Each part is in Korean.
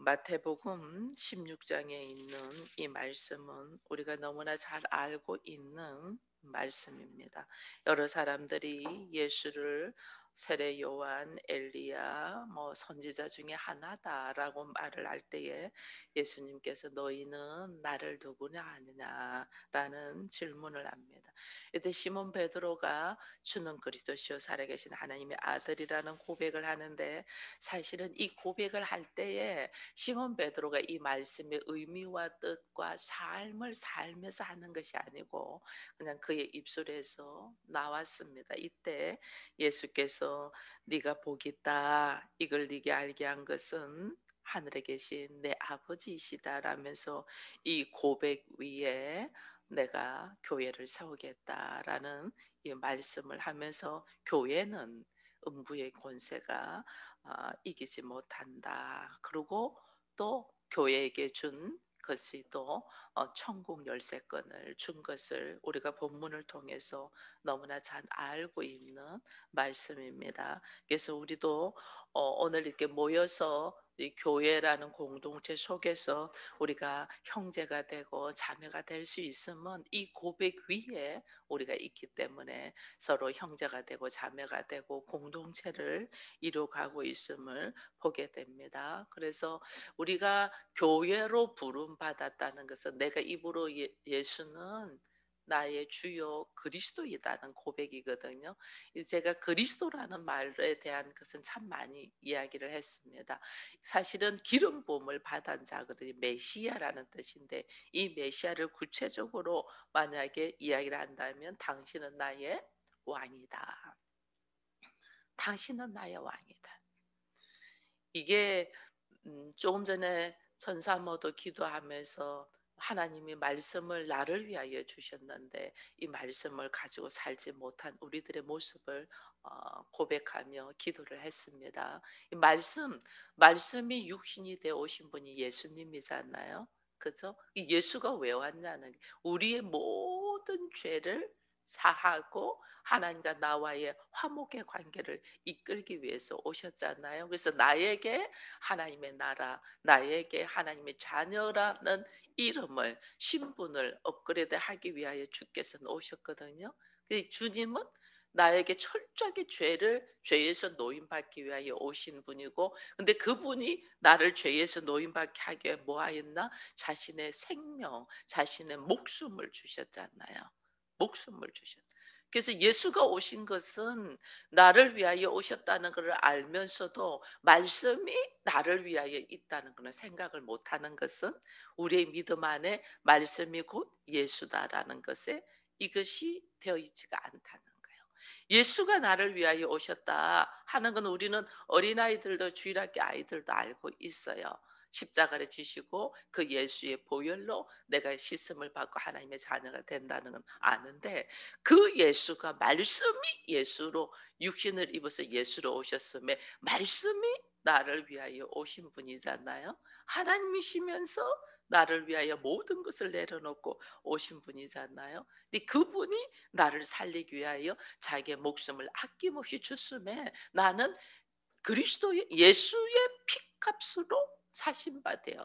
마태복음 16장에 있는 이 말씀은 우리가 너무나 잘 알고 있는 말씀입니다. 여러 사람들이 예수를 세례 요한, 엘리야, 선지자 중에 하나다라고 말을 할 때에 예수님께서 너희는 나를 누구냐 아느냐라는 질문을 합니다. 이때 시몬 베드로가 주는 그리스도시요 살아계신 하나님의 아들이라는 고백을 하는데, 사실은 이 고백을 할 때에 시몬 베드로가 이 말씀의 의미와 뜻과 삶을 살면서 하는 것이 아니고 그냥 그의 입술에서 나왔습니다. 이때 예수께서 네가 복이 있다, 이걸 네게 알게 한 것은 하늘에 계신 내 아버지이시다라면서 이 고백 위에 내가 교회를 세우겠다라는 이 말씀을 하면서 교회는 음부의 권세가 이기지 못한다. 그리고 또 교회에게 준 것이 또 천국 열쇠권을 준 것을 우리가 본문을 통해서 너무나 잘 알고 있는 말씀입니다. 그래서 우리도 오늘 이렇게 모여서 이 교회라는 공동체 속에서 우리가 형제가 되고 자매가 될 수 있으면 이 고백 위에 우리가 있기 때문에 서로 형제가 되고 자매가 되고 공동체를 이루어가고 있음을 보게 됩니다. 그래서 우리가 교회로 부름 받았다는 것은 내가 입으로 예수는 나의 주요 그리스도이다는 고백이거든요. 제가 그리스도라는 말에 대한 것은 참 많이 이야기를 했습니다. 사실은 기름 부음을 받은 자거든요. 메시아라는 뜻인데, 이 메시아를 구체적으로 만약에 이야기를 한다면 당신은 나의 왕이다. 당신은 나의 왕이다. 이게 조금 전에 천사모도 기도하면서 하나님이 말씀을 나를 위하여 주셨는데 이 말씀을 가지고 살지 못한 우리들의 모습을 고백하며 기도를 했습니다. 이 말씀이 육신이 되어 오신 분이 예수님이잖아요. 그죠? 이 예수가 왜 왔냐는, 우리의 모든 죄를 사하고 하나님과 나와의 화목의 관계를 이끌기 위해서 오셨잖아요. 그래서 나에게 하나님의 나라, 나에게 하나님의 자녀라는 이름을, 신분을 업그레이드하기 위하여 주께서는 오셨거든요. 그 주님은 나에게 철저하게 죄에서 노임받기 위하여 오신 분이고, 근데 그분이 나를 죄에서 노임받게 하기 위해 뭐 하였나? 자신의 생명, 자신의 목숨을 주셨잖아요. 목숨을 주셨. 그래서 예수가 오신 것은 나를 위하여 오셨다는 것을 알면서도 말씀이 나를 위하여 있다는 것을 생각을 못하는 것은 우리의 믿음 안에 말씀이 곧 예수다라는 것에 이것이 되어 있지가 않다는 거예요. 예수가 나를 위하여 오셨다 하는 건 우리는 어린아이들도 주일학교 아이들도 알고 있어요. 십자가를 지시고 그 예수의 보혈로 내가 씻음을 받고 하나님의 자녀가 된다는 건 아는데, 그 예수가 말씀이 예수로 육신을 입어서 예수로 오셨음에 말씀이 나를 위하여 오신 분이잖아요. 하나님이시면서 나를 위하여 모든 것을 내려놓고 오신 분이잖아요. 근데 그분이 나를 살리기 위하여 자기의 목숨을 아낌없이 줬음에 나는 그리스도의 예수의 피값으로 사신 바 되어,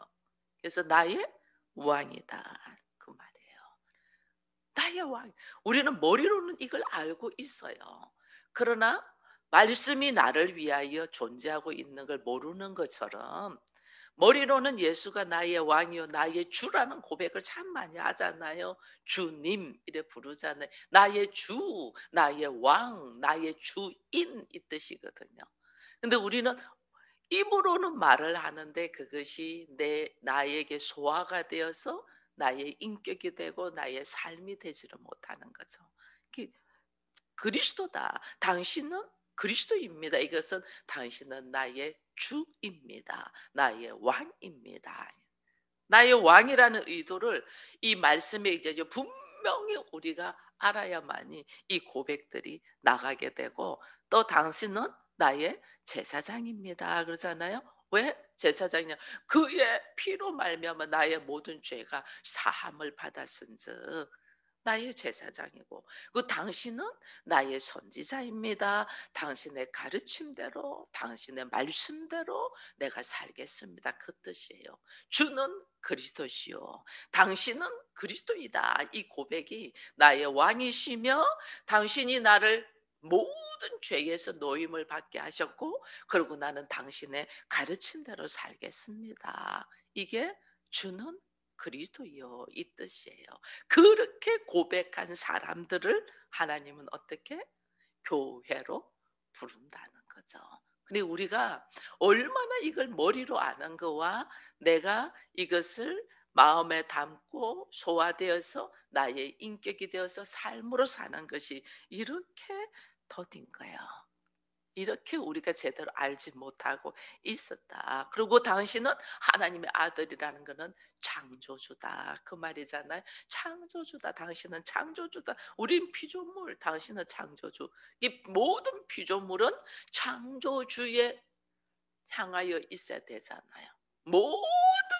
그래서 나의 왕이다 그 말이에요. 나의 왕. 우리는 머리로는 이걸 알고 있어요. 그러나 말씀이 나를 위하여 존재하고 있는 걸 모르는 것처럼 머리로는 예수가 나의 왕이요 나의 주라는 고백을 참 많이 하잖아요. 주님 이래 부르잖아요. 나의 주, 나의 왕, 나의 주인 이 뜻이거든요. 근데 우리는 입으로는 말을 하는데 그것이 나에게 소화가 되어서 나의 인격이 되고 나의 삶이 되지를 못하는 거죠. 그리스도다. 당신은 그리스도입니다. 이것은 당신은 나의 주입니다. 나의 왕입니다. 나의 왕이라는 의도를 이 말씀에 이제 분명히 우리가 알아야만이 이 고백들이 나가게 되고, 또 당신은 나의 제사장입니다 그러잖아요. 왜 제사장이냐? 그의 피로 말미암아 나의 모든 죄가 사함을 받았은즉 나의 제사장이고 그 당신은 나의 선지자입니다. 당신의 가르침대로 당신의 말씀대로 내가 살겠습니다. 그 뜻이에요. 주는 그리스도시요 당신은 그리스도이다. 이 고백이 나의 왕이시며 당신이 나를 모든 죄에서 노임을 받게 하셨고 그리고 나는 당신의 가르침대로 살겠습니다. 이게 주는 그리스도요 이 뜻이에요. 그렇게 고백한 사람들을 하나님은 어떻게 교회로 부른다는 거죠. 근데 우리가 얼마나 이걸 머리로 아는 거와 내가 이것을 마음에 담고 소화되어서 나의 인격이 되어서 삶으로 사는 것이 이렇게 더딘 거예요. 이렇게 우리가 제대로 알지 못하고 있었다. 그리고 당신은 하나님의 아들이라는 것은 창조주다. 그 말이잖아요. 창조주다. 당신은 창조주다. 우린 피조물, 당신은 창조주. 이 모든 피조물은 창조주에 향하여 있어야 되잖아요. 모든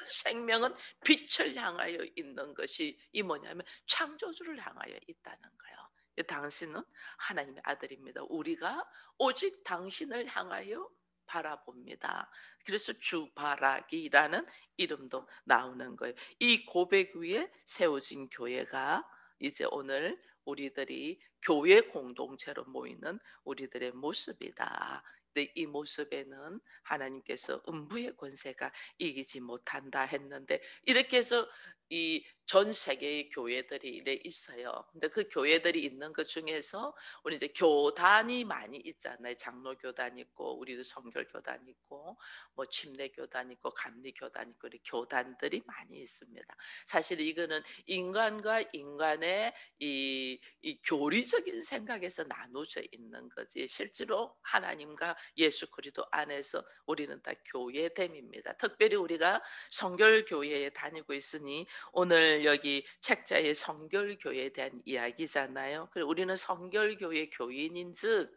생명은 빛을 향하여 있는 것이 이 뭐냐면 창조주를 향하여 있다는 거예요. 당신은 하나님의 아들입니다. 우리가 오직 당신을 향하여 바라봅니다. 그래서 주바라기라는 이름도 나오는 거예요. 이 고백 위에 세워진 교회가 이제 오늘 우리들이 교회 공동체로 모이는 우리들의 모습이다. 근데 이 모습에는 하나님께서 음부의 권세가 이기지 못한다 했는데 이렇게 해서 이 전 세계의 교회들이 이래 있어요. 근데 그 교회들이 있는 것 중에서 우리 이제 교단이 많이 있잖아요. 장로교단 있고 우리도 성결교단 있고 뭐 침례교단 있고 감리교단 있고 이렇게 교단들이 많이 있습니다. 사실 이거는 인간과 인간의 이 교리적인 생각에서 나눠져 있는 거지 실제로 하나님과 예수 그리스도 안에서 우리는 다 교회됨입니다. 특별히 우리가 성결교회에 다니고 있으니 오늘 여기 책자의 성결교회에 대한 이야기잖아요. 그리고 우리는 성결교회 교인인즉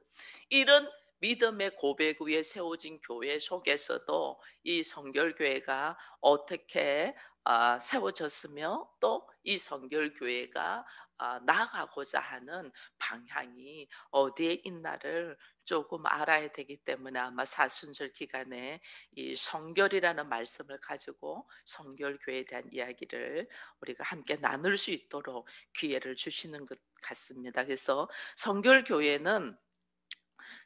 이런 믿음의 고백 위에 세워진 교회 속에서도 이 성결교회가 어떻게 세워졌으며 또 이 성결교회가 나아가고자 하는 방향이 어디에 있나를 조금 알아야 되기 때문에 아마 사순절 기간에 이 성결이라는 말씀을 가지고 성결교회에 대한 이야기를 우리가 함께 나눌 수 있도록 기회를 주시는 것 같습니다. 그래서 성결교회는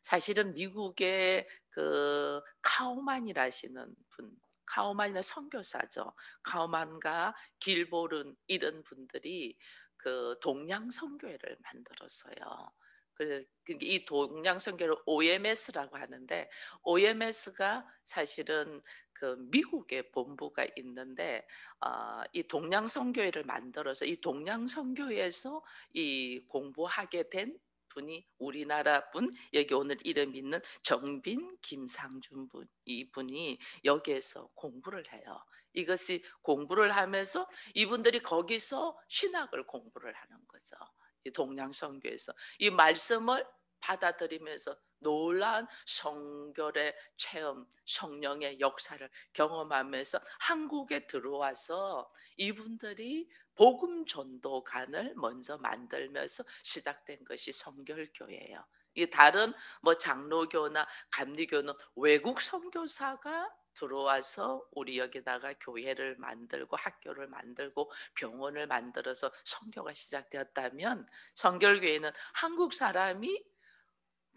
사실은 미국의 그 카우만이라시는 분, 카우만이나 선교사죠. 카우만과 길보른 이런 분들이 그 동양 선교회를 만들었어요. 이 동양 선교를 OMS라고 하는데 OMS가 사실은 그 미국의 본부가 있는데 이 동양 선교회를 만들어서 이 동양 선교회에서 이 공부하게 된 분이 우리나라 분 여기 오늘 이름 있는 정빈 김상준 분 이분이 여기에서 공부를 해요. 이것이 공부를 하면서 이분들이 거기서 신학을 공부를 하는 거죠. 이 동양선교에서 이 말씀을 받아들이면서 놀라운 성결의 체험, 성령의 역사를 경험하면서 한국에 들어와서 이분들이 복음 전도관을 먼저 만들면서 시작된 것이 성결교회예요. 이 다른 뭐 장로교나 감리교는 외국 선교사가 들어와서 우리 여기다가 교회를 만들고 학교를 만들고 병원을 만들어서 선교가 시작되었다면 성결교회는 한국 사람이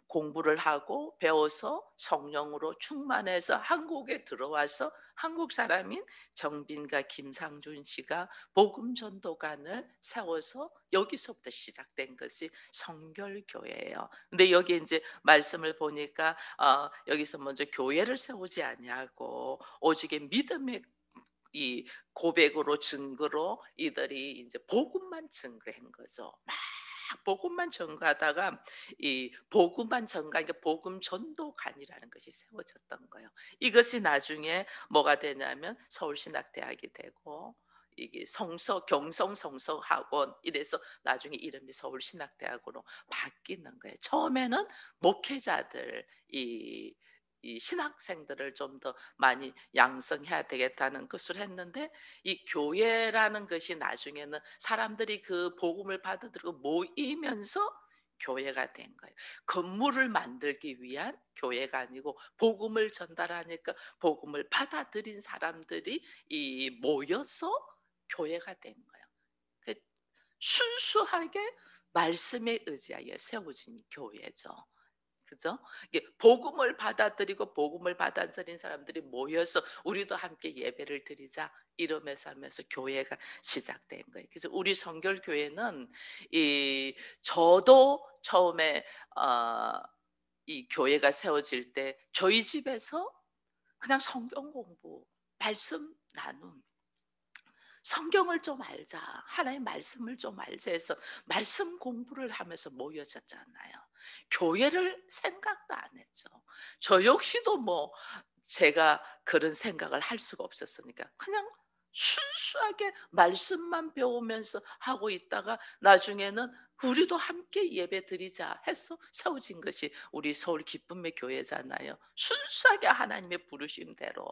공부를 하고 배워서 성령으로 충만해서 한국에 들어와서 한국 사람인 정빈과 김상준 씨가 복음 전도관을 세워서 여기서부터 시작된 것이 성결교회예요. 근데 여기 이제 말씀을 보니까 여기서 먼저 교회를 세우지 아니하고 오직의 믿음의 이 고백으로 증거로 이들이 이제 복음만 증거한 거죠. 막 복음만 전가하다가 이 복음만 전가 그러니까 복음 전도관이라는 것이 세워졌던 거예요. 이것이 나중에 뭐가 되냐면 서울신학대학이 되고 이게 성서 경성 성서학원 이래서 나중에 이름이 서울신학대학으로 바뀌는 거예요. 처음에는 목회자들 이 이 신학생들을 좀 더 많이 양성해야 되겠다는 것을 했는데, 이 교회라는 것이 나중에는 사람들이 그 복음을 받아들이고 모이면서 교회가 된 거예요. 건물을 만들기 위한 교회가 아니고 복음을 전달하니까 복음을 받아들인 사람들이 이 모여서 교회가 된 거예요. 그 순수하게 말씀에 의지하여 세워진 교회죠. 그죠? 이게 복음을 받아들이고 복음을 받아들인 사람들이 모여서 우리도 함께 예배를 드리자 이러면서 하면서 교회가 시작된 거예요. 그래서 우리 성결교회는 이 저도 처음에 이 교회가 세워질 때 저희 집에서 그냥 성경 공부, 말씀 나눔, 성경을 좀 알자, 하나의 말씀을 좀 알자 해서 말씀 공부를 하면서 모여졌잖아요. 교회를 생각도 안 했죠. 저 역시도 뭐 제가 그런 생각을 할 수가 없었으니까 그냥 순수하게 말씀만 배우면서 하고 있다가 나중에는 우리도 함께 예배 드리자 해서 세워진 것이 우리 서울 기쁨의 교회잖아요. 순수하게 하나님의 부르심대로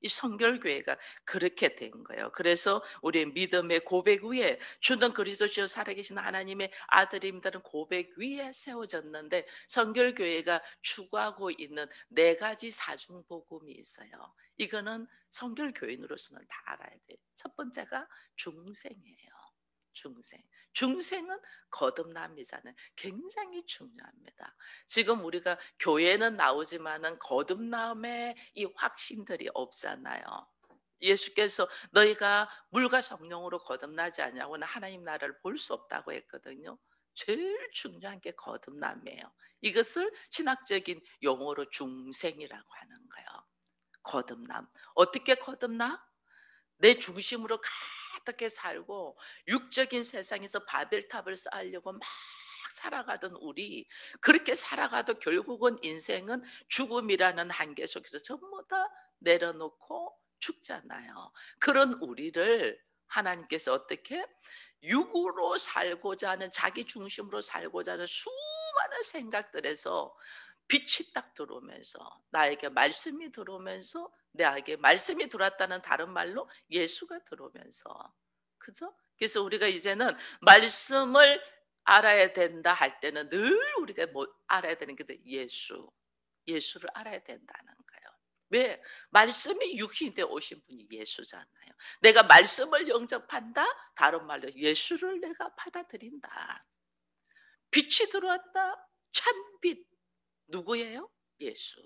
이 성결교회가 그렇게 된 거예요. 그래서 우리 믿음의 고백 위에 주는 그리스도시요 살아계신 하나님의 아들임다는 고백 위에 세워졌는데, 성결교회가 추구하고 있는 네 가지 사중복음이 있어요. 이거는 성결교인으로서는 다 알아야 돼요. 첫 번째가 중생이에요. 중생. 중생은 거듭남이잖아요. 굉장히 중요합니다. 지금 우리가 교회는 나오지만은 거듭남의 이 확신들이 없잖아요. 예수께서 너희가 물과 성령으로 거듭나지 않냐고는 하나님 나라를 볼 수 없다고 했거든요. 제일 중요한 게 거듭남이에요. 이것을 신학적인 용어로 중생이라고 하는 거예요. 거듭남. 어떻게 거듭나? 내 중심으로 가득히 살고 육적인 세상에서 바벨탑을 쌓으려고 막 살아가던 우리, 그렇게 살아가도 결국은 인생은 죽음이라는 한계 속에서 전부 다 내려놓고 죽잖아요. 그런 우리를 하나님께서 어떻게 육으로 살고자 하는, 자기 중심으로 살고자 하는 수많은 생각들에서 빛이 딱 들어오면서, 나에게 말씀이 들어오면서, 내에게 말씀이 들어왔다는 다른 말로 예수가 들어오면서, 그죠? 그래서 우리가 이제는 말씀을 알아야 된다 할 때는 늘 우리가 뭐 알아야 되는 게 예수, 예수를 알아야 된다는 거예요. 왜? 말씀이 육신이 되어 오신 분이 예수잖아요. 내가 말씀을 영접한다, 다른 말로 예수를 내가 받아들인다. 빛이 들어왔다, 찬빛, 누구예요? 예수.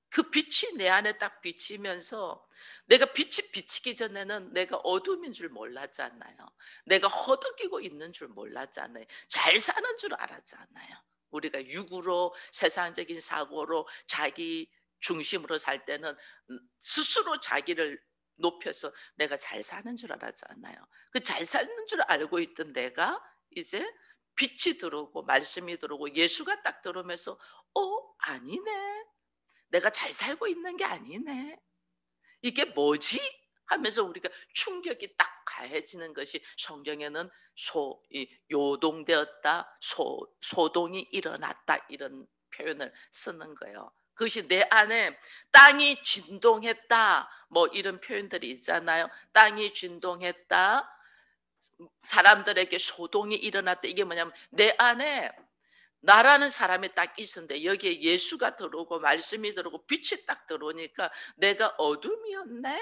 그 빛이 내 안에 딱 비치면서, 내가 빛이 비치기 전에는 내가 어둠인 줄 몰랐잖아요. 내가 허덕이고 있는 줄 몰랐잖아요. 잘 사는 줄 알았잖아요. 우리가 육으로 세상적인 사고로 자기 중심으로 살 때는 스스로 자기를 높여서 내가 잘 사는 줄 알았잖아요. 그 잘 사는 줄 알고 있던 내가 이제 빛이 들어오고 말씀이 들어오고 예수가 딱 들어오면서 아니네. 내가 잘 살고 있는 게 아니네. 이게 뭐지? 하면서 우리가 충격이 딱 가해지는 것이, 성경에는 요동되었다, 소동이 일어났다 이런 표현을 쓰는 거예요. 그것이 내 안에 땅이 진동했다 뭐 이런 표현들이 있잖아요. 땅이 진동했다, 사람들에게 소동이 일어났다. 이게 뭐냐면 내 안에 나라는 사람이 딱 있었는데 여기에 예수가 들어오고 말씀이 들어오고 빛이 딱 들어오니까 내가 어둠이었네?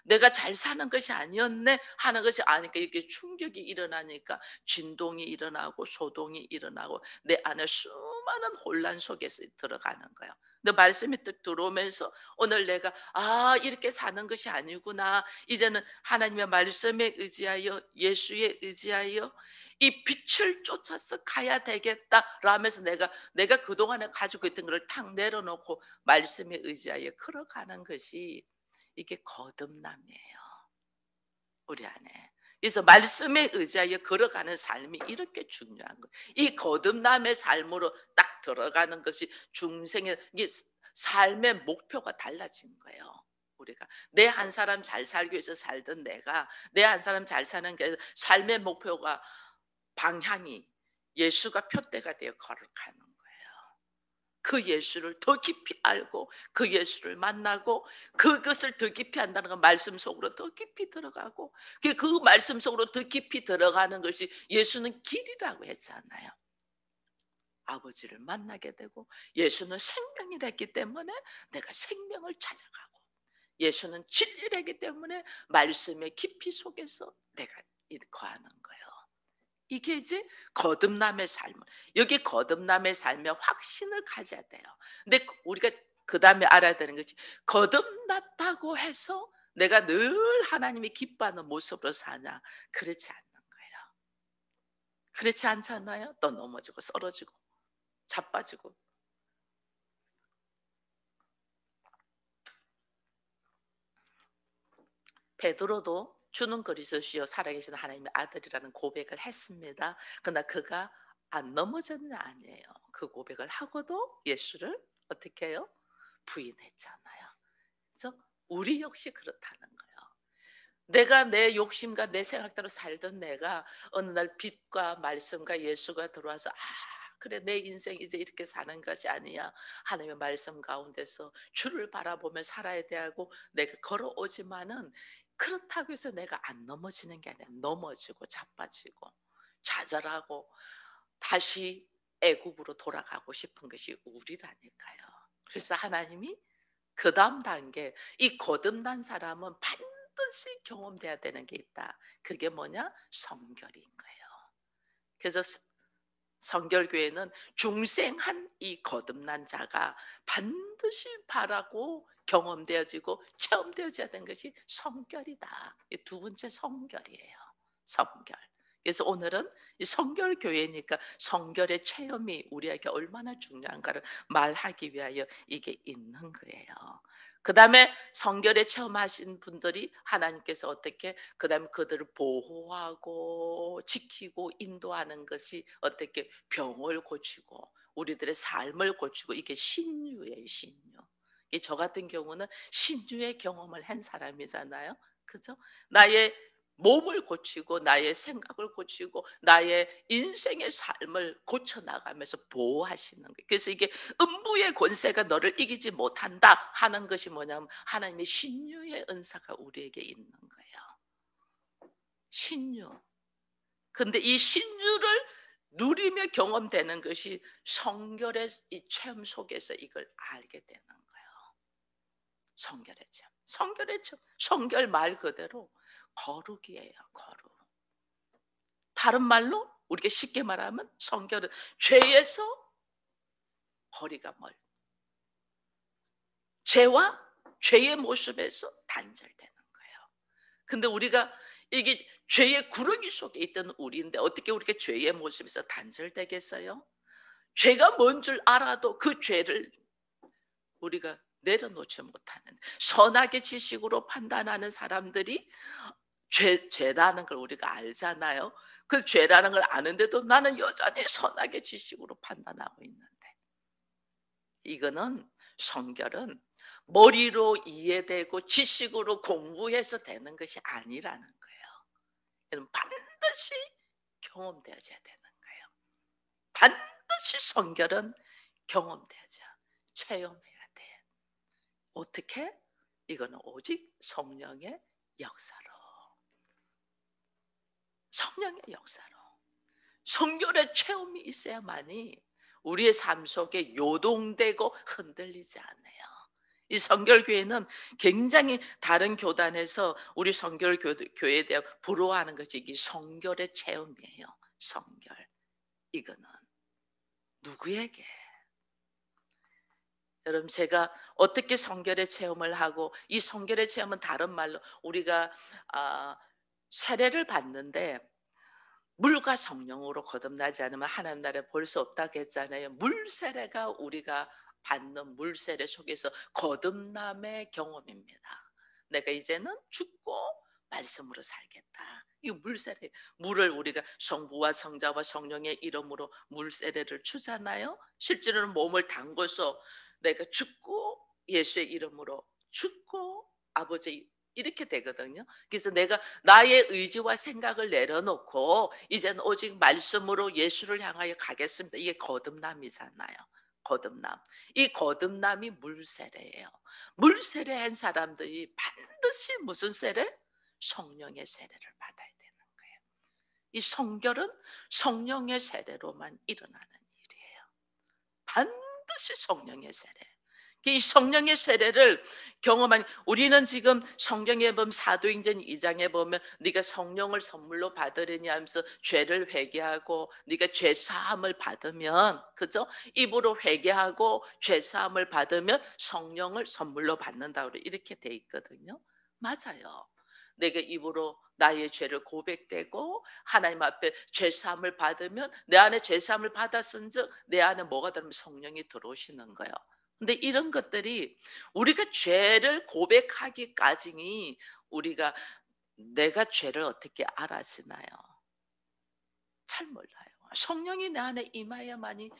내가 잘 사는 것이 아니었네? 하는 것이 아니까 이렇게 충격이 일어나니까 진동이 일어나고 소동이 일어나고 내 안에 수많은 혼란 속에서 들어가는 거예요. 근데 말씀이 딱 들어오면서 오늘 내가 이렇게 사는 것이 아니구나. 이제는 하나님의 말씀에 의지하여 예수에 의지하여 이 빛을 쫓아서 가야 되겠다 라면서 내가 그동안에 가지고 있던 것을 탁 내려놓고 말씀에 의지하여 걸어가는 것이, 이게 거듭남이에요, 우리 안에. 그래서 말씀에 의지하여 걸어가는 삶이 이렇게 중요한 거예요. 이 거듭남의 삶으로 딱 들어가는 것이 중생의, 이게 삶의 목표가 달라진 거예요. 우리가 내 한 사람 잘 살기 위해서 살던 내가 내 한 사람 잘 사는 게 삶의 목표가, 방향이 예수가 표대가 되어 걸어가는 거예요. 그 예수를 더 깊이 알고 그 예수를 만나고 그것을 더 깊이 한다는 건 말씀 속으로 더 깊이 들어가고 그 말씀 속으로 더 깊이 들어가는 것이 예수는 길이라고 했잖아요. 아버지를 만나게 되고 예수는 생명이랬기 때문에 내가 생명을 찾아가고 예수는 진리이기 때문에 말씀의 깊이 속에서 내가 거하는 거예요. 이게 이제 거듭남의 삶. 여기 거듭남의 삶의 확신을 가져야 돼요. 근데 우리가 그 다음에 알아야 되는 것이 거듭났다고 해서 내가 늘 하나님이 기뻐하는 모습으로 사냐? 그렇지 않는 거예요. 그렇지 않잖아요. 또 넘어지고 쓰러지고 자빠지고. 베드로도 주는 그리스도시요 살아계신 하나님의 아들이라는 고백을 했습니다. 그러나 그가 안 넘어졌냐? 아니에요. 그 고백을 하고도 예수를 어떻게 해요? 부인했잖아요. 그래서 우리 역시 그렇다는 거예요. 내가 내 욕심과 내 생각대로 살던 내가 어느 날 빛과 말씀과 예수가 들어와서 그래 내 인생 이제 이렇게 사는 것이 아니야. 하나님의 말씀 가운데서 주를 바라보며 살아야 되고 내가 걸어오지만은 그렇다고 해서 내가 안 넘어지는 게 아니야. 넘어지고 자빠지고 좌절하고 다시 애굽으로 돌아가고 싶은 것이 우리라니까요. 그래서 하나님이 그 다음 단계 이 거듭난 사람은 반드시 경험돼야 되는 게 있다. 그게 뭐냐? 성결인 거예요. 그래서 성결교회는 중생한 이 거듭난 자가 반드시 바라고 경험되어지고 체험되어져야 되는 것이 성결이다. 이 두 번째 성결이에요. 성결. 그래서 오늘은 이 성결교회니까 성결의 체험이 우리에게 얼마나 중요한가를 말하기 위하여 이게 있는 거예요. 그 다음에 성결의 체험하신 분들이 하나님께서 어떻게 그 다음에 그들을 보호하고 지키고 인도하는 것이 어떻게 병을 고치고 우리들의 삶을 고치고 이게 신유예요. 신유. 저 같은 경우는 신유의 경험을 한 사람이잖아요. 그죠? 나의 몸을 고치고 나의 생각을 고치고 나의 인생의 삶을 고쳐나가면서 보호하시는 거예요. 그래서 이게 음부의 권세가 너를 이기지 못한다 하는 것이 뭐냐면 하나님의 신유의 은사가 우리에게 있는 거예요. 신유. 근데 이 신유를 누리며 경험되는 것이 성결의 이 체험 속에서 이걸 알게 되는 거예요. 성결의 체험. 성결의 체험. 성결 말 그대로 거룩이에요. 거룩. 다른 말로 우리가 쉽게 말하면 성결은 죄에서 거리가 멀. 죄와 죄의 모습에서 단절되는 거예요. 근데 우리가 이게 죄의 구르기 속에 있던 우리인데 어떻게 우리가 죄의 모습에서 단절되겠어요? 죄가 뭔 줄 알아도 그 죄를 우리가 내려놓지 못하는 선악의 지식으로 판단하는 사람들이 죄라는 걸 우리가 알잖아요. 그 죄라는 걸 아는데도 나는 여전히 선악의 지식으로 판단하고 있는데 이거는 성결은 머리로 이해되고 지식으로 공부해서 되는 것이 아니라는 거예요. 반드시 경험되어져야 되는 거예요. 반드시 성결은 경험되어져 체험해야 돼. 어떻게? 이거는 오직 성령의 역사로. 성령의 역사로. 성결의 체험이 있어야만이 우리의 삶 속에 요동되고 흔들리지 않아요. 이 성결교회는 굉장히 다른 교단에서 우리 성결교회에 대해 부러워하는 것이 이 성결의 체험이에요. 성결. 이거는 누구에게? 여러분 제가 어떻게 성결의 체험을 하고 이 성결의 체험은 다른 말로 우리가 세례를 받는데 물과 성령으로 거듭나지 않으면 하나님 나라에 볼 수 없다고 했잖아요. 물세례가 우리가 받는 물세례 속에서 거듭남의 경험입니다. 내가 이제는 죽고 말씀으로 살겠다. 이 물세례, 물을 우리가 성부와 성자와 성령의 이름으로 물세례를 주잖아요. 실제로는 몸을 담궈서 내가 죽고 예수의 이름으로 죽고 아버지 이렇게 되거든요. 그래서 내가 나의 의지와 생각을 내려놓고 이제는 오직 말씀으로 예수를 향하여 가겠습니다. 이게 거듭남이잖아요. 거듭남. 이 거듭남이 물세례예요. 물세례한 사람들이 반드시 무슨 세례? 성령의 세례를 받아야 되는 거예요. 이 성결은 성령의 세례로만 일어나는 일이에요. 반드시 성령의 세례. 이 성령의 세례를 경험한, 우리는 지금 성경에 보면 사도행전 2장에 보면 네가 성령을 선물로 받으려니 하면서 죄를 회개하고 네가 죄 사함을 받으면, 그죠? 입으로 회개하고 죄 사함을 받으면 성령을 선물로 받는다고 이렇게 돼 있거든요. 맞아요. 내가 입으로 나의 죄를 고백되고 하나님 앞에 죄 사함을 받으면, 내 안에 죄 사함을 받았은즉 내 안에 뭐가 들면 성령이 들어오시는 거예요. 근데 이런 것들이 우리가 죄를 고백하기까지니, 우리가 내가 죄를 어떻게 알아지나요? 잘 몰라요. 성령이 내 안에 임하야만이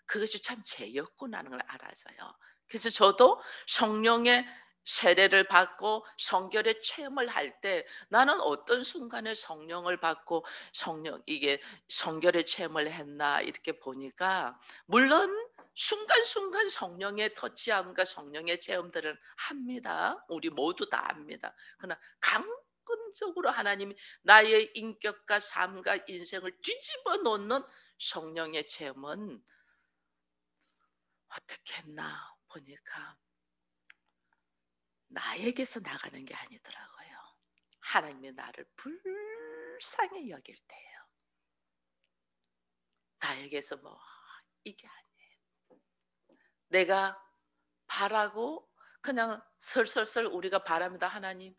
그것이 참 죄였구나 하는 걸 알아서요. 그래서 저도 성령의 세례를 받고 성결의 체험을 할 때 나는 어떤 순간에 성령을 받고 이게 성결의 체험을 했나 이렇게 보니까, 물론 순간순간 성령의 터치함과 성령의 체험들은 합니다. 우리 모두 다 합니다. 그러나 강건적으로 하나님이 나의 인격과 삶과 인생을 뒤집어 놓는 성령의 체험은 어떻게 했나 보니까 나에게서 나가는 게 아니더라고요. 하나님이 나를 불쌍히 여길 때예요. 나에게서 뭐 이게 아니에요. 내가 바라고 그냥 설설설 우리가 바랍니다. 하나님,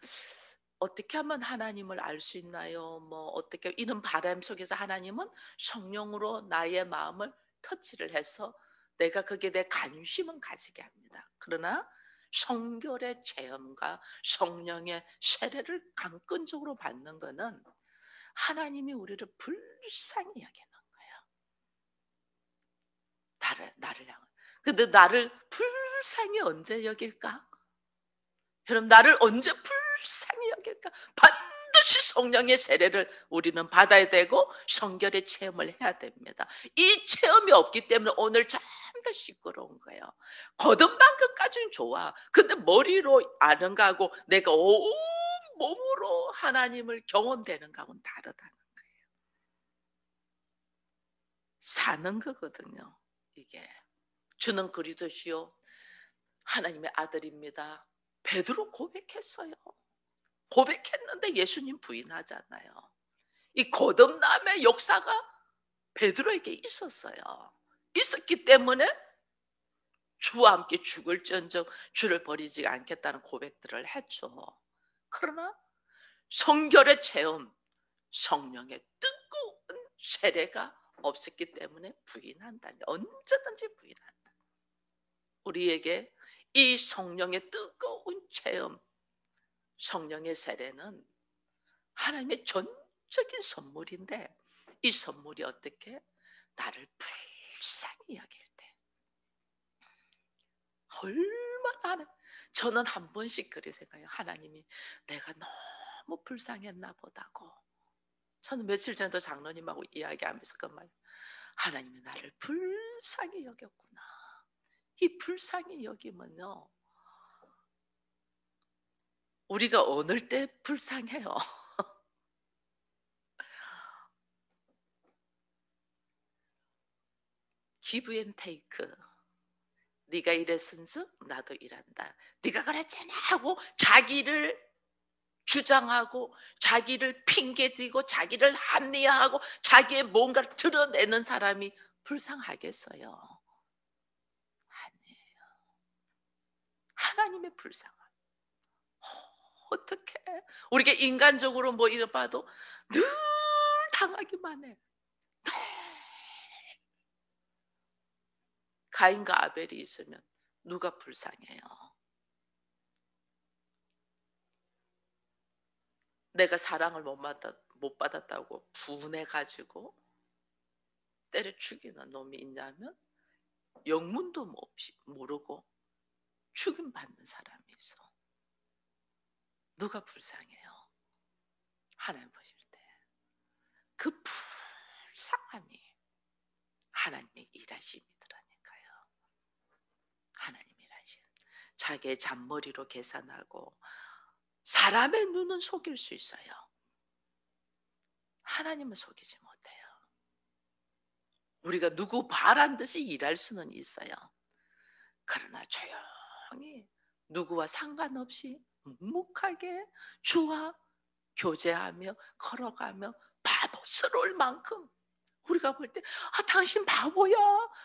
어떻게 하면 하나님을 알 수 있나요? 뭐 어떻게, 이런 바람 속에서 하나님은 성령으로 나의 마음을 터치를 해서 내가 거기에 대해 관심은 가지게 합니다. 그러나 성결의 체험과 성령의 세례를 강건적으로 받는 것은 하나님이 우리를 불쌍히 여기는 거예요. 나를 향한. 근데 나를 불쌍히 언제 여길까? 여러분, 나를 언제 불쌍히 여길까? 반드시 성령의 세례를 우리는 받아야 되고 성결의 체험을 해야 됩니다. 이 체험이 없기 때문에 오늘 전부 다 시끄러운 거예요. 거듭난 것까지는 좋아. 근데 머리로 아는가 하고 내가 온 몸으로 하나님을 경험되는가하고는 다르다는 거예요. 사는 거거든요. 이게 주는 그리스도시요 하나님의 아들입니다. 베드로 고백했어요. 고백했는데 예수님 부인하잖아요. 이 거듭남의 역사가 베드로에게 있었어요. 있었기 때문에 주와 함께 죽을지언정 주를 버리지 않겠다는 고백들을 했죠. 그러나 성결의 체험, 성령의 뜨거운 세례가 없었기 때문에 부인한다. 언제든지 부인한다. 우리에게 이 성령의 뜨거운 체험, 성령의 세례는 하나님의 전적인 선물인데, 이 선물이 어떻게 나를 불쌍히 여길 때 얼마나 저는 한 번씩 그리 생각해요. 하나님이 내가 너무 불쌍했나 보다고. 저는 며칠 전에도 장로님하고 이야기하면서 그 말, 하나님이 나를 불쌍히 여겼구나. 이 불쌍히 여기면요, 우리가 어느 때 불쌍해요. give and take. 네가 이랬은즉 나도 이란다. 네가 그랬잖아 하고 자기를 주장하고 자기를 핑계대고 자기를 합리화하고 자기의 뭔가를 드러내는 사람이 불쌍하겠어요? 아니에요. 하나님의 불쌍함. 어떻게 우리가 인간적으로 뭐 이래 봐도 늘 당하기만 해. 늘. 가인과 아벨이 있으면 누가 불쌍해요? 내가 사랑을 못 받았다고 분해가지고 때려 죽이는 놈이 있냐면, 영문도 없이 모르고 죽임 받는 사람이 있어. 누가 불쌍해요? 하나님 보실 때 그 불쌍함이 하나님의 일하심이더라니까요. 하나님이라신 자기의 잔머리로 계산하고 사람의 눈은 속일 수 있어요. 하나님은 속이지 못해요. 우리가 누구 바란 듯이 일할 수는 있어요. 그러나 조용히 누구와 상관없이 묵묵하게 주와 교제하며 걸어가며 바보스러울 만큼 우리가 볼 때 당신 바보야.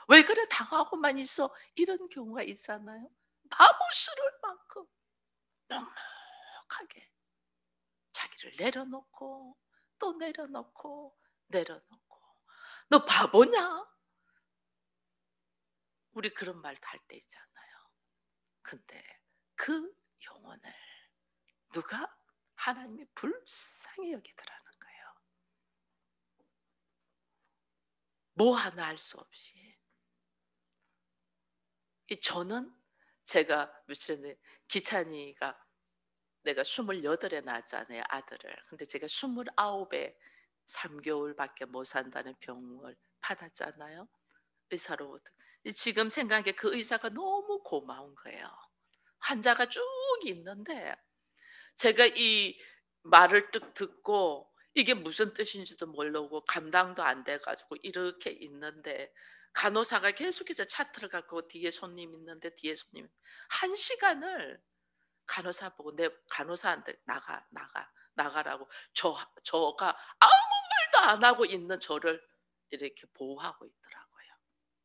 왜 그래 당하고만 있어. 이런 경우가 있잖아요. 바보스러울 만큼 넉넉하게 자기를 내려놓고 또 내려놓고 내려놓고 너 바보냐? 우리 그런 말 할 때 있잖아요. 근데 그 영혼을 누가? 하나님이 불쌍히 여기더라는 거예요. 뭐 하나 할 수 없이. 저는 제가 며칠 전에 기찬이가 내가 28에 낳았잖아요, 아들을. 근데 제가 29에 3개월밖에 못 산다는 병을 받았잖아요. 의사로부터. 지금 생각해 그 의사가 너무 고마운 거예요. 환자가 쭉 있는데 제가 이 말을 뚝 듣고 이게 무슨 뜻인지도 모르고 감당도 안 돼 가지고 이렇게 있는데 간호사가 계속해서 차트를 갖고 뒤에 손님 있는데 뒤에 손님 1시간을 간호사 보고 내 간호사한테 나가라고 저가 아무 말도 안 하고 있는 저를 이렇게 보호하고 있더라고요.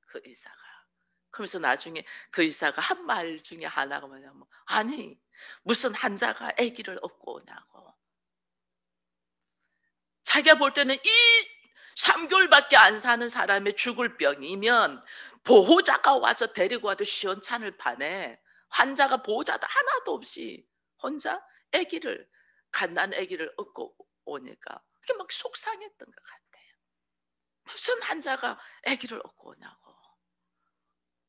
그 의사가. 그러면서 나중에 그 의사가 한 말 중에 하나가 뭐냐면 아니 무슨 환자가 아기를 업고 오냐고. 자기가 볼 때는 이 3개월밖에 안 사는 사람의 죽을 병이면 보호자가 와서 데리고 와도 시원찮을 판에 환자가 보호자도 하나도 없이 혼자 아기를 갓난 아기를 업고 오니까 그게 막 속상했던 것 같아요. 무슨 환자가 아기를 업고 오냐고.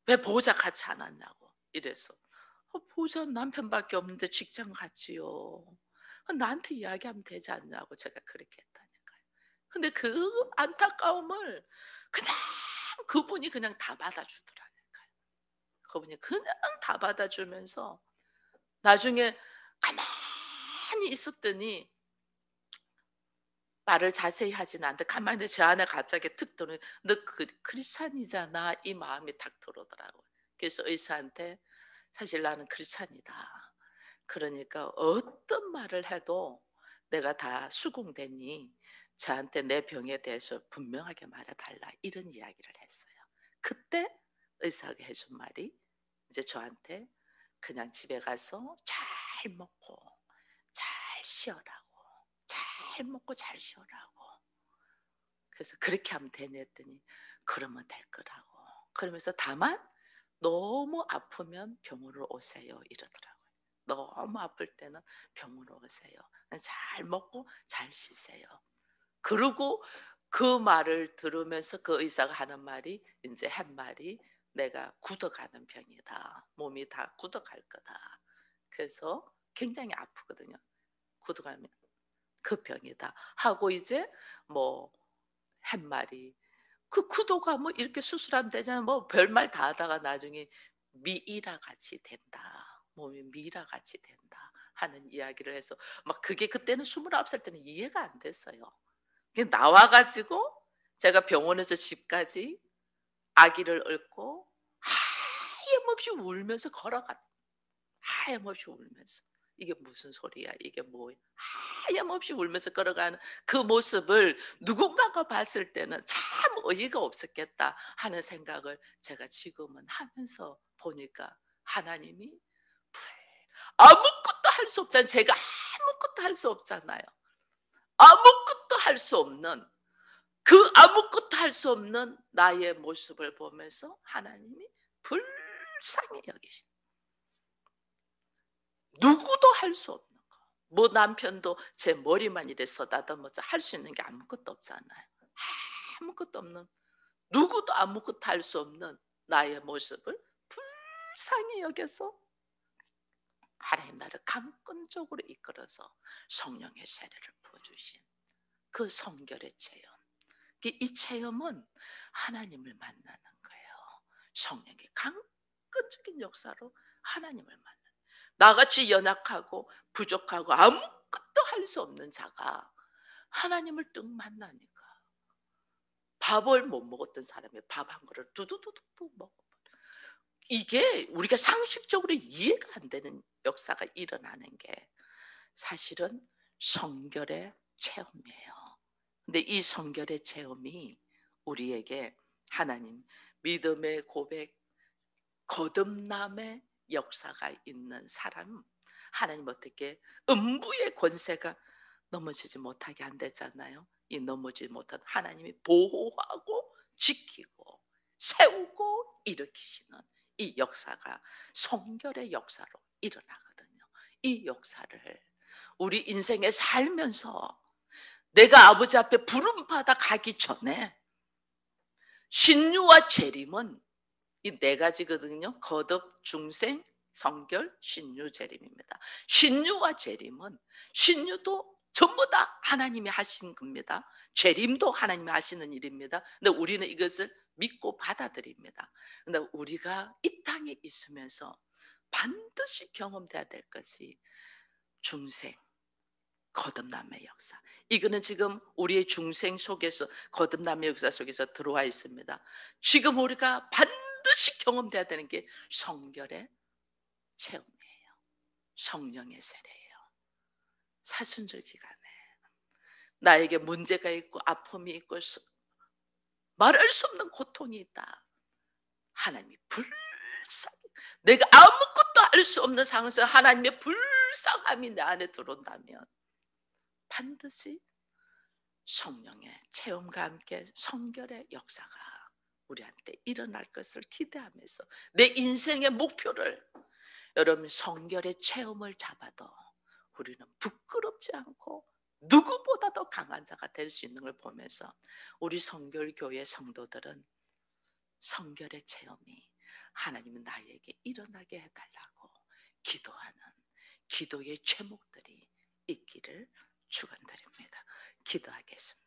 왜 보호자 같이 안 왔냐고 이래서 보호자는 남편밖에 없는데 직장 같지요. 나한테 이야기하면 되지 않냐고 제가 그렇게 했다니까요. 근데 그 안타까움을 그냥 그분이 그냥 다 받아주더라니까요. 그분이 그냥 다 받아주면서 나중에 가만히 있었더니 말을 자세히 하진 않는데 가만히 제 안에 갑자기 툭 들어오는 너 크리스찬이잖아 이 마음이 탁 들어오더라고요. 그래서 의사한테 사실 나는 크리스찬이다. 그러니까 어떤 말을 해도 내가 다 수긍되니 저한테 내 병에 대해서 분명하게 말해달라 이런 이야기를 했어요. 그때 의사가 해준 말이 이제 저한테 그냥 집에 가서 잘 먹고 잘 쉬어라고 잘 먹고 잘 쉬어라고 그래서 그렇게 하면 되네 했더니 그러면 될 거라고 그러면서 다만 너무 아프면 병원으로 오세요 이러더라고요. 너무 아플 때는 병원으로 오세요. 잘 먹고 잘 쉬세요. 그리고 그 말을 들으면서 그 의사가 하는 말이 이제 한 말이 내가 굳어가는 병이다. 몸이 다 굳어갈 거다. 그래서 굉장히 아프거든요. 굳어가면 그 병이다 하고 이제 뭐 한 말이 그 구도가 뭐 이렇게 수술하면 되잖아. 뭐 별말 다 하다가 나중에 미이라 같이 된다. 몸이 미이라 같이 된다. 하는 이야기를 해서 막 그게 그때는 29살 때는 이해가 안 됐어요. 그냥 나와 가지고 제가 병원에서 집까지 아기를 얻고 하염없이 울면서 걸어갔 하염없이 울면서. 이게 무슨 소리야? 이게 뭐야? 하염없이 울면서 걸어가는 그 모습을 누군가가 봤을 때는 '참 어이가 없었겠다.' 하는 생각을 제가 지금은 하면서 보니까 하나님이 불 아무것도 할 수 없잖아요. 제가 아무것도 할 수 없잖아요. 아무것도 할 수 없는 그 아무것도 할 수 없는 나의 모습을 보면서 하나님이 불쌍히 여기신 누구도 할 수 없는 거. 뭐 남편도 제 머리만 이래 쓰다듬어서 할 수 있는 게 아무것도 없잖아요. 아무것도 없는 누구도 아무것도 할 수 없는 나의 모습을 불쌍히 여겨서 하나님 나를 강권적으로 이끌어서 성령의 세례를 부어주신 그 성결의 체험. 이 체험은 하나님을 만나는 거예요. 성령의 사건적인 역사로 하나님을 만나. 나같이 연약하고 부족하고 아무것도 할 수 없는 자가 하나님을 뜩 만나니까 밥을 못 먹었던 사람이 밥 한 그릇 두두두둑 먹어. 이게 우리가 상식적으로 이해가 안 되는 역사가 일어나는 게 사실은 성결의 체험이에요. 근데 이 성결의 체험이 우리에게 하나님, 믿음의 고백, 거듭남의 역사가 있는 사람, 하나님 어떻게 음부의 권세가 넘어지지 못하게 안 되잖아요. 이 넘어지지 못한 하나님이 보호하고 지키고 세우고 일으키시는 이 역사가 성결의 역사로 일어나거든요. 이 역사를 우리 인생에 살면서 내가 아버지 앞에 부름받아 가기 전에 신유와 재림은 이 네 가지거든요. 거듭, 중생, 성결, 신유, 재림입니다. 신유와 재림은 신유도 전부 다 하나님이 하신 겁니다. 재림도 하나님이 하시는 일입니다. 근데 우리는 이것을 믿고 받아들입니다. 근데 우리가 이 땅에 있으면서 반드시 경험돼야 될 것이 중생, 거듭남의 역사. 이거는 지금 우리의 중생 속에서 거듭남의 역사 속에서 들어와 있습니다. 지금 우리가 반드시 경험돼야 되는 게 성결의 체험이에요. 성령의 세례예요. 사순절기간에 나에게 문제가 있고 아픔이 있고 말할 수 없는 고통이 있다. 하나님이 불쌍히 내가 아무것도 할 수 없는 상황에서 하나님의 불쌍함이 내 안에 들어온다면 반드시 성령의 체험과 함께 성결의 역사가 우리한테 일어날 것을 기대하면서 내 인생의 목표를 여러분 성결의 체험을 잡아도 우리는 부끄럽지 않고 누구보다도 강한 자가 될 수 있는 걸 보면서 우리 성결교회 성도들은 성결의 체험이 하나님은 나에게 일어나게 해달라고 기도하는 기도의 제목들이 있기를 축원드립니다. 기도하겠습니다.